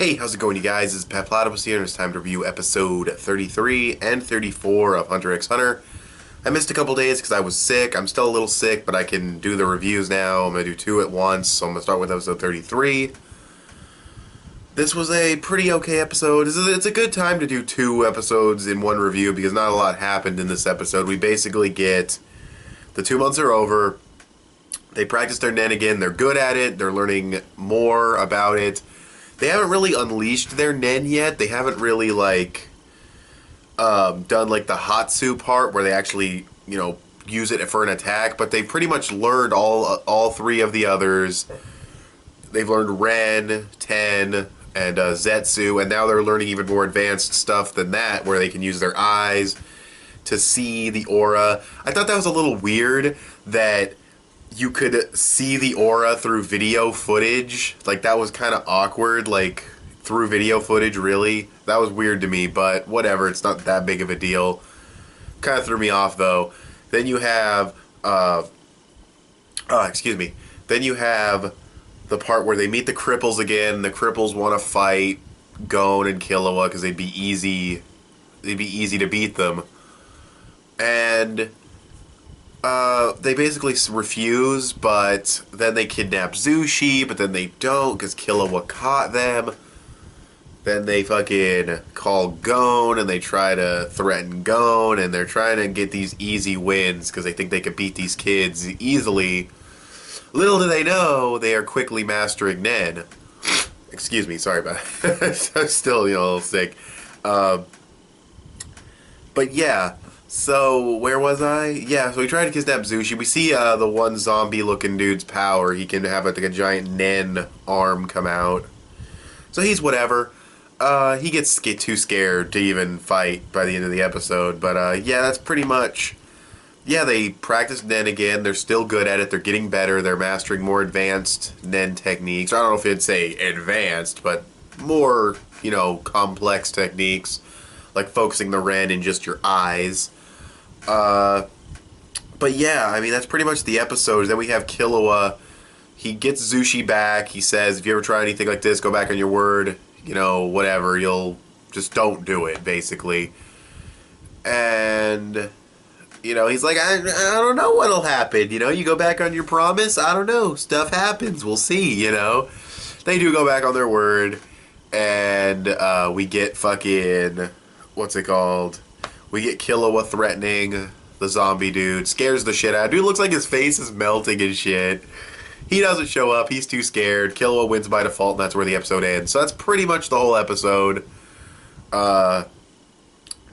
Hey, how's it going, you guys? This is petplatypus here, and it's time to review episode 33 and 34 of Hunter x Hunter. I missed a couple days because I was sick. I'm still a little sick, but I can do the reviews now. I'm going to do two at once, so I'm going to start with episode 33. This was a pretty okay episode. It's a good time to do two episodes in one review because not a lot happened in this episode. We basically get the 2 months are over. They practice their nen again. They're good at it. They're learning more about it. They haven't really unleashed their nen yet. They haven't really, done, the Hatsu part where they actually, use it for an attack. But they pretty much learned all three of the others. They've learned Ren, Ten, and Zetsu. And now they're learning even more advanced stuff than that, where they can use their eyes to see the aura. I thought that was a little weird that you could see the aura through video footage. That was kind of awkward, through video footage, really. That was weird to me, but whatever, it's not that big of a deal. Kind of threw me off, though. Then you have, Then you have the part where they meet the Cripples again. The Cripples want to fight Gon and Killua because they'd be easy to beat them. And they basically refuse, but then they kidnap Zushi, but then they don't because Killua caught them. Then they fucking call Gon and they try to threaten Gon, and they're trying to get these easy wins because they think they could beat these kids easily. Little do they know, they are quickly mastering Nen. Excuse me, sorry about it. I'm still, a little sick. But yeah. So, where was I? Yeah, so we tried to kidnap Zushi. We see the one zombie-looking dude's power. He can have a giant Nen arm come out. So he's whatever. He gets too scared to even fight by the end of the episode. But yeah, that's pretty much... Yeah, they practice Nen again. They're still good at it. They're getting better. They're mastering more advanced Nen techniques. I don't know if it'd say advanced, but more, complex techniques. Like focusing the Ren in just your eyes. But yeah, I mean, that's pretty much the episode. Then we have Killua. He gets Zushi back. He says, if you ever try anything like this, go back on your word. Whatever. You'll just don't do it, basically. And, he's like, I don't know what'll happen. You go back on your promise. I don't know. Stuff happens. We'll see, They do go back on their word. And, we get fucking... What's it called? We get Killua threatening the zombie dude. Scares the shit out of him. Dude looks like his face is melting and shit. He doesn't show up. He's too scared. Killua wins by default, and that's where the episode ends. So that's pretty much the whole episode. Gon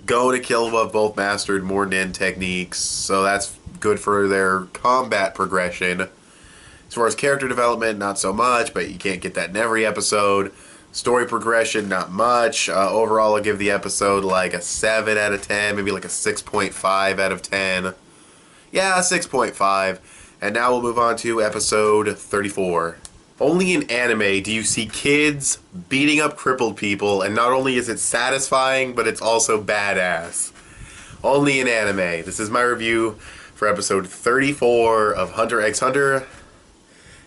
and Killua have both mastered more Nen techniques, so that's good for their combat progression. As far as character development, not so much, but you can't get that in every episode. Story progression, not much. Overall, I'll give the episode a 7 out of 10, maybe a 6.5 out of 10. Yeah, 6.5. And now we'll move on to episode 34. Only in anime do you see kids beating up crippled people, and not only is it satisfying, but it's also badass. Only in anime. This is my review for episode 34 of Hunter x Hunter.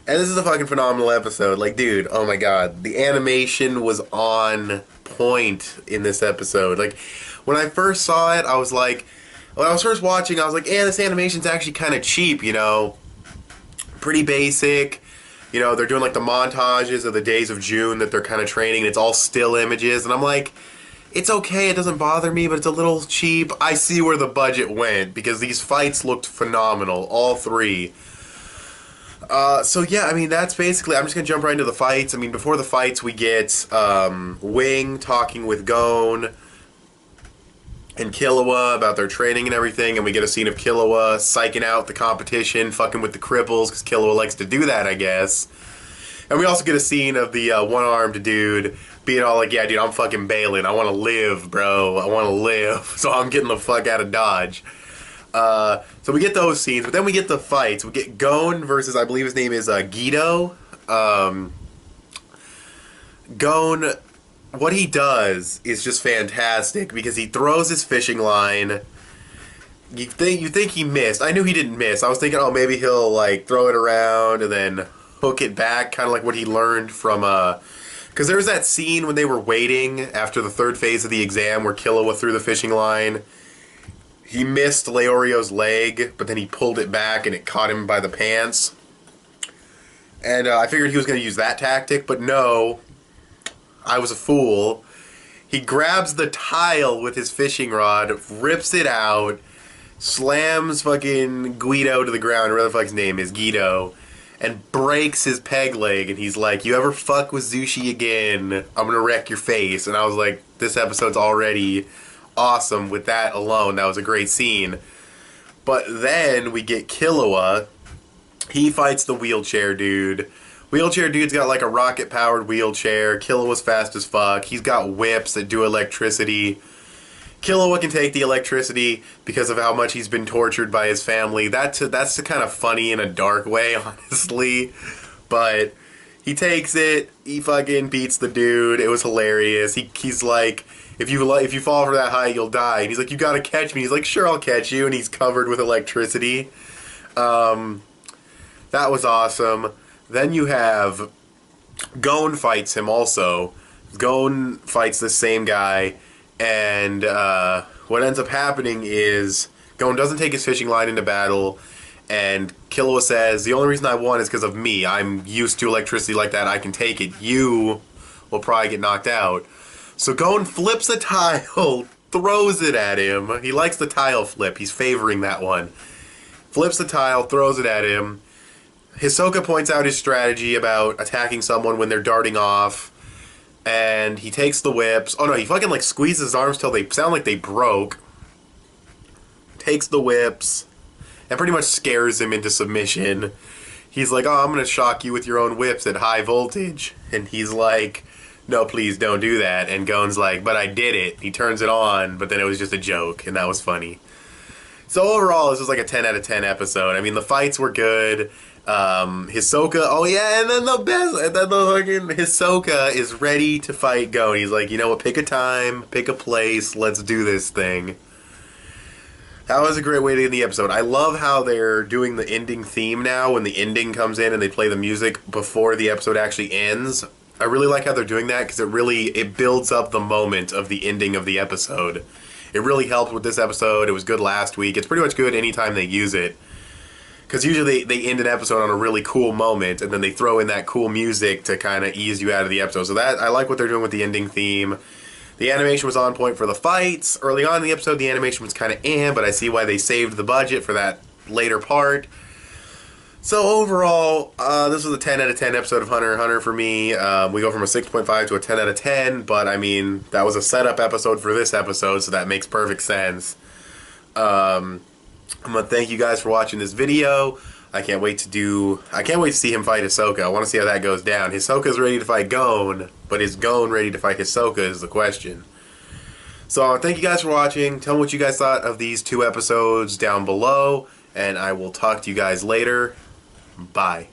And this is a fucking phenomenal episode. Dude, oh my god. The animation was on point in this episode. When I first saw it, I was like... When I was first watching, I was like, yeah, this animation's actually kind of cheap, Pretty basic. They're doing, the montages of the days of June that they're kind of training, and it's all still images. And I'm like, it's okay, it doesn't bother me, but it's a little cheap. I see where the budget went, because these fights looked phenomenal. All three. So yeah, I mean, that's basically... I'm just going to jump right into the fights. I mean, before the fights, we get Wing talking with Gon and Killua about their training and everything, and we get a scene of Killua psyching out the competition, fucking with the Cripples, because Killua likes to do that, I guess. And we also get a scene of the one-armed dude being all like, yeah, dude, I'm fucking bailing. I want to live, bro. I want to live. So I'm getting the fuck out of Dodge. So we get those scenes, but then we get the fights. We get Gon versus, I believe his name is Guido. Gon, what he does is just fantastic because he throws his fishing line. You think he missed. I knew he didn't miss. I was thinking, oh, maybe he'll throw it around and then hook it back, kind of like what he learned from because Because there was that scene when they were waiting after the third phase of the exam where Killua threw the fishing line. He missed Leorio's leg, but then he pulled it back and it caught him by the pants. And I figured he was going to use that tactic, but no. I was a fool. He grabs the tile with his fishing rod, rips it out, slams fucking Guido to the ground, whatever the fuck his name is, Guido, and breaks his peg leg. And he's like, you ever fuck with Zushi again, I'm gonna wreck your face. And I was like, this episode's already awesome with that alone. That was a great scene. But then we get Killua. He fights the wheelchair dude. Wheelchair dude's got like a rocket-powered wheelchair. Killua's fast as fuck. He's got whips that do electricity. Killua can take the electricity because of how much he's been tortured by his family. That's kind of funny in a dark way, honestly. But he takes it. He fucking beats the dude. It was hilarious. He's like, if you fall from that height, you'll die. And he's like, you gotta catch me. He's like, sure, I'll catch you. And he's covered with electricity. That was awesome. Then you have Gon fights him also. Gon fights the same guy, and what ends up happening is Gon doesn't take his fishing line into battle, and Killua says, the only reason I won is because of me. I'm used to electricity like that. I can take it. You will probably get knocked out. So Gon flips a tile, throws it at him. He likes the tile flip. He's favoring that one. Flips the tile, throws it at him. Hisoka points out his strategy about attacking someone when they're darting off, and he takes the whips. Oh no, he fucking like squeezes his arms till they sound like they broke. Takes the whips, and pretty much scares him into submission. He's like, oh, I'm gonna shock you with your own whips at high voltage. And he's like, no, please don't do that. And Gon's like, but I did it. He turns it on, but then it was just a joke, and that was funny. So overall, this was like a 10 out of 10 episode. I mean, the fights were good. Hisoka, oh yeah, and then the best, and then the fucking Hisoka is ready to fight Gon. He's like, you know what, pick a time, pick a place, let's do this thing. That was a great way to end the episode. I love how they're doing the ending theme now, when the ending comes in and they play the music before the episode actually ends. I really like how they're doing that, because it builds up the moment of the ending of the episode. It really helped with this episode. It was good last week. It's pretty much good anytime they use it. Because usually they end an episode on a really cool moment, and then they throw in that cool music to kind of ease you out of the episode. So that I like what they're doing with the ending theme. The animation was on point for the fights. Early on in the episode, the animation was kind of but I see why they saved the budget for that later part. So overall, this was a 10 out of 10 episode of Hunter x Hunter for me. We go from a 6.5 to a 10 out of 10, but I mean, that was a setup episode for this episode, so that makes perfect sense. I'm gonna thank you guys for watching this video. I can't wait to see him fight Hisoka. I want to see how that goes down. Hisoka's ready to fight Gon, but is Gon ready to fight Hisoka is the question. So thank you guys for watching. Tell me what you guys thought of these 2 episodes down below, and I will talk to you guys later. Bye.